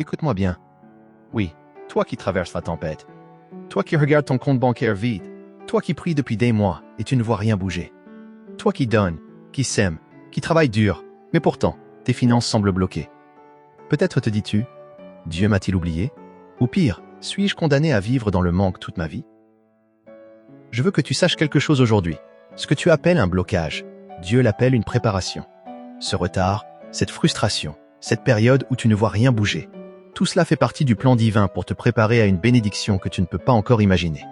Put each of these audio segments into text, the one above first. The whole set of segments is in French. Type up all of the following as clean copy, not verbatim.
Écoute-moi bien. Oui, toi qui traverses la tempête. Toi qui regardes ton compte bancaire vide. Toi qui pries depuis des mois et tu ne vois rien bouger. Toi qui donnes, qui sème, qui travaille dur, mais pourtant, tes finances semblent bloquées. Peut-être te dis-tu, Dieu m'a-t-il oublié? Ou pire, suis-je condamné à vivre dans le manque toute ma vie? Je veux que tu saches quelque chose aujourd'hui. Ce que tu appelles un blocage, Dieu l'appelle une préparation. Ce retard, cette frustration, cette période où tu ne vois rien bouger, tout cela fait partie du plan divin pour te préparer à une bénédiction que tu ne peux pas encore imaginer.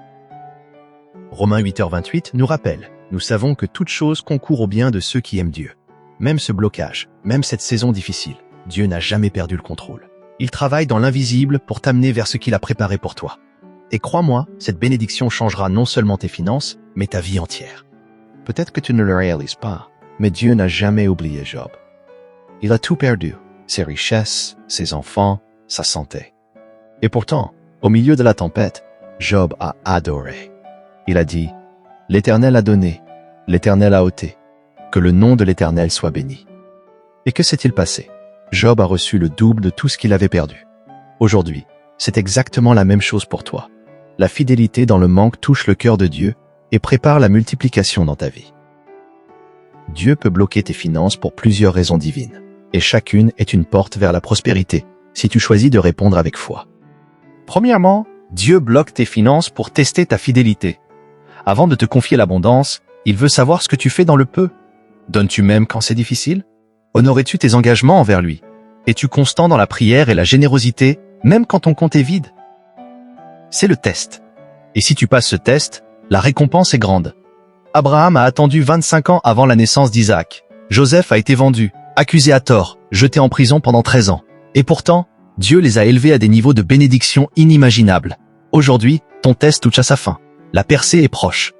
Romains 8h28 nous rappelle, nous savons que toute chose concourt au bien de ceux qui aiment Dieu. Même ce blocage, même cette saison difficile, Dieu n'a jamais perdu le contrôle. Il travaille dans l'invisible pour t'amener vers ce qu'il a préparé pour toi. Et crois-moi, cette bénédiction changera non seulement tes finances, mais ta vie entière. Peut-être que tu ne le réalises pas, mais Dieu n'a jamais oublié Job. Il a tout perdu, ses richesses, ses enfants, sa santé. Et pourtant, au milieu de la tempête, Job a adoré. Il a dit, « L'Éternel a donné, l'Éternel a ôté, que le nom de l'Éternel soit béni. » Et que s'est-il passé? Job a reçu le double de tout ce qu'il avait perdu. Aujourd'hui, c'est exactement la même chose pour toi. La fidélité dans le manque touche le cœur de Dieu et prépare la multiplication dans ta vie. Dieu peut bloquer tes finances pour plusieurs raisons divines, et chacune est une porte vers la prospérité, si tu choisis de répondre avec foi. Premièrement, Dieu bloque tes finances pour tester ta fidélité. Avant de te confier l'abondance, il veut savoir ce que tu fais dans le peu. Donnes-tu même quand c'est difficile? Honorais-tu tes engagements envers lui? Es-tu constant dans la prière et la générosité, même quand ton compte est vide? C'est le test. Et si tu passes ce test, la récompense est grande. Abraham a attendu 25 ans avant la naissance d'Isaac. Joseph a été vendu, accusé à tort, jeté en prison pendant 13 ans. Et pourtant, Dieu les a élevés à des niveaux de bénédiction inimaginables. Aujourd'hui, ton test touche à sa fin. La percée est proche.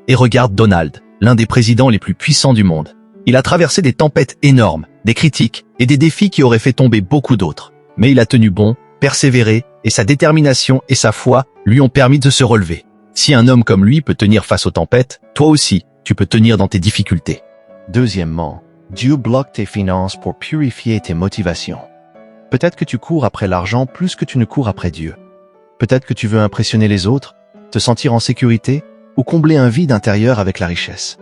Et regarde Donald, l'un des présidents les plus puissants du monde. Il a traversé des tempêtes énormes, des critiques et des défis qui auraient fait tomber beaucoup d'autres. Mais il a tenu bon, persévéré, et sa détermination et sa foi lui ont permis de se relever. Si un homme comme lui peut tenir face aux tempêtes, toi aussi, tu peux tenir dans tes difficultés. Deuxièmement, Dieu bloque tes finances pour purifier tes motivations. Peut-être que tu cours après l'argent plus que tu ne cours après Dieu. Peut-être que tu veux impressionner les autres, te sentir en sécurité ou combler un vide intérieur avec la richesse.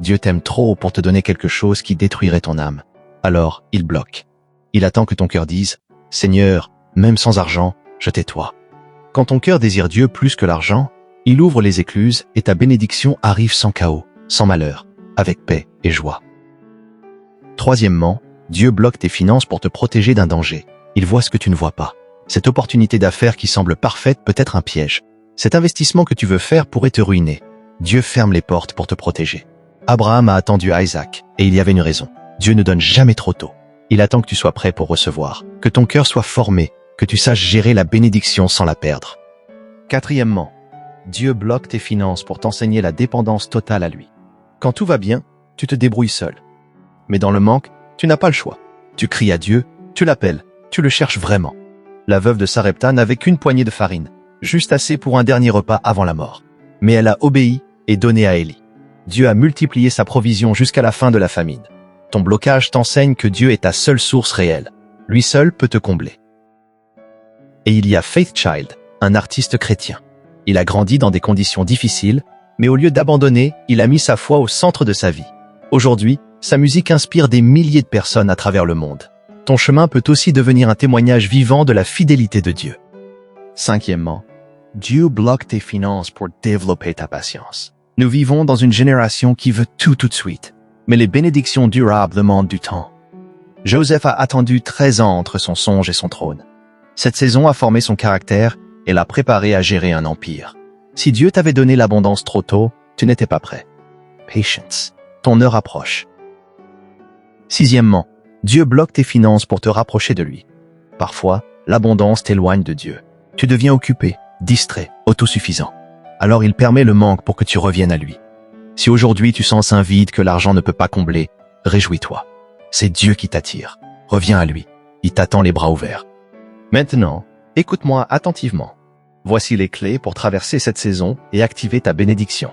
Dieu t'aime trop pour te donner quelque chose qui détruirait ton âme. Alors, il bloque. Il attend que ton cœur dise « Seigneur, même sans argent, je tais-toi ». Quand ton cœur désire Dieu plus que l'argent, il ouvre les écluses et ta bénédiction arrive sans chaos, sans malheur, avec paix et joie. Troisièmement, Dieu bloque tes finances pour te protéger d'un danger. Il voit ce que tu ne vois pas. Cette opportunité d'affaires qui semble parfaite peut être un piège. Cet investissement que tu veux faire pourrait te ruiner. Dieu ferme les portes pour te protéger. Abraham a attendu Isaac, et il y avait une raison. Dieu ne donne jamais trop tôt. Il attend que tu sois prêt pour recevoir, que ton cœur soit formé, que tu saches gérer la bénédiction sans la perdre. Quatrièmement, Dieu bloque tes finances pour t'enseigner la dépendance totale à lui. Quand tout va bien, tu te débrouilles seul. Mais dans le manque, tu n'as pas le choix. Tu cries à Dieu, tu l'appelles, tu le cherches vraiment. La veuve de Sarepta n'avait qu'une poignée de farine, juste assez pour un dernier repas avant la mort. Mais elle a obéi et donné à Élie. Dieu a multiplié sa provision jusqu'à la fin de la famine. Ton blocage t'enseigne que Dieu est ta seule source réelle. Lui seul peut te combler. Et il y a Faith Child, un artiste chrétien. Il a grandi dans des conditions difficiles, mais au lieu d'abandonner, il a mis sa foi au centre de sa vie. Aujourd'hui, sa musique inspire des milliers de personnes à travers le monde. Ton chemin peut aussi devenir un témoignage vivant de la fidélité de Dieu. Cinquièmement, Dieu bloque tes finances pour développer ta patience. Nous vivons dans une génération qui veut tout de suite, mais les bénédictions durables demandent du temps. Joseph a attendu 13 ans entre son songe et son trône. Cette saison a formé son caractère et l'a préparé à gérer un empire. Si Dieu t'avait donné l'abondance trop tôt, tu n'étais pas prêt. Patience, ton heure approche. Sixièmement, Dieu bloque tes finances pour te rapprocher de lui. Parfois, l'abondance t'éloigne de Dieu. Tu deviens occupé, distrait, autosuffisant. Alors il permet le manque pour que tu reviennes à lui. Si aujourd'hui tu sens un vide que l'argent ne peut pas combler, réjouis-toi. C'est Dieu qui t'attire. Reviens à lui. Il t'attend les bras ouverts. Maintenant, écoute-moi attentivement. Voici les clés pour traverser cette saison et activer ta bénédiction.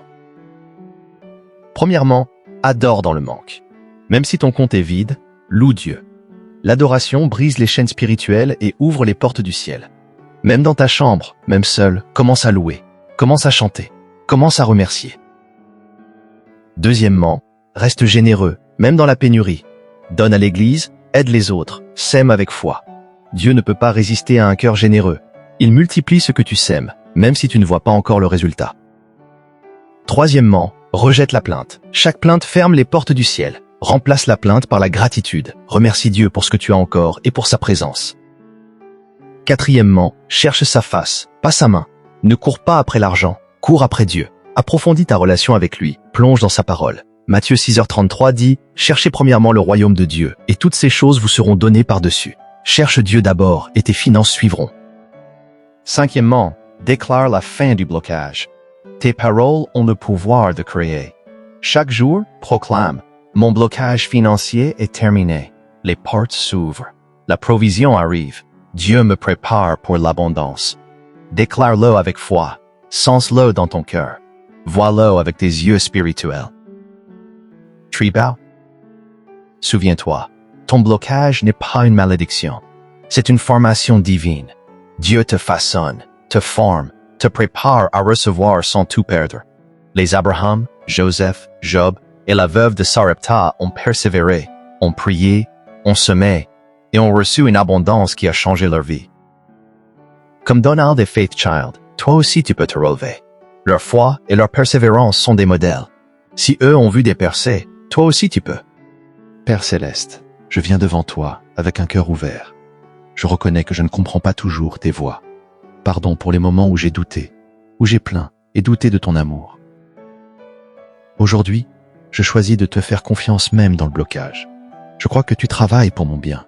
Premièrement, adore dans le manque. Même si ton compte est vide, loue Dieu. L'adoration brise les chaînes spirituelles et ouvre les portes du ciel. Même dans ta chambre, même seul, commence à louer, commence à chanter, commence à remercier. Deuxièmement, reste généreux, même dans la pénurie. Donne à l'Église, aide les autres, sème avec foi. Dieu ne peut pas résister à un cœur généreux. Il multiplie ce que tu sèmes, même si tu ne vois pas encore le résultat. Troisièmement, rejette la plainte. Chaque plainte ferme les portes du ciel. Remplace la plainte par la gratitude. Remercie Dieu pour ce que tu as encore et pour sa présence. Quatrièmement, cherche sa face, pas sa main. Ne cours pas après l'argent, cours après Dieu. Approfondis ta relation avec lui, plonge dans sa parole. Matthieu 6h33 dit « Cherchez premièrement le royaume de Dieu, et toutes ces choses vous seront données par-dessus. Cherche Dieu d'abord, et tes finances suivront. » Cinquièmement, déclare la fin du blocage. Tes paroles ont le pouvoir de créer. Chaque jour, proclame « Mon blocage financier est terminé. Les portes s'ouvrent. La provision arrive. Dieu me prépare pour l'abondance. » Déclare-le avec foi. Sens-le dans ton cœur. Vois-le avec tes yeux spirituels. Tribal. Souviens-toi, ton blocage n'est pas une malédiction. C'est une formation divine. Dieu te façonne, te forme, te prépare à recevoir sans tout perdre. Les Abraham, Joseph, Job et la veuve de Sarepta ont persévéré, ont prié, ont semé et ont reçu une abondance qui a changé leur vie. Comme Donald et Faith Child, toi aussi tu peux te relever. Leur foi et leur persévérance sont des modèles. Si eux ont vu des percées, toi aussi tu peux. Père Céleste, je viens devant toi avec un cœur ouvert. Je reconnais que je ne comprends pas toujours tes voies. Pardon pour les moments où j'ai douté, où j'ai plaint et douté de ton amour. Aujourd'hui, je choisis de te faire confiance même dans le blocage. Je crois que tu travailles pour mon bien.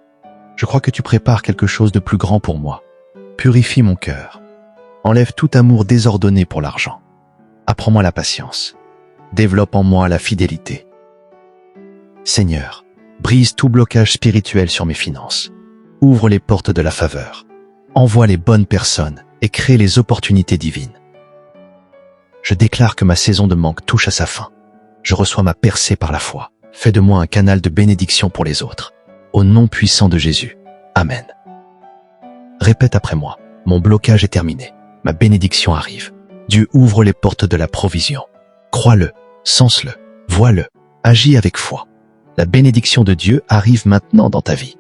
Je crois que tu prépares quelque chose de plus grand pour moi. Purifie mon cœur. Enlève tout amour désordonné pour l'argent. Apprends-moi la patience. Développe en moi la fidélité. Seigneur, brise tout blocage spirituel sur mes finances. Ouvre les portes de la faveur. Envoie les bonnes personnes et crée les opportunités divines. Je déclare que ma saison de manque touche à sa fin. Je reçois ma percée par la foi. Fais de moi un canal de bénédiction pour les autres. Au nom puissant de Jésus. Amen. Répète après moi. Mon blocage est terminé. Ma bénédiction arrive. Dieu ouvre les portes de la provision. Crois-le, sens-le, vois-le, agis avec foi. La bénédiction de Dieu arrive maintenant dans ta vie.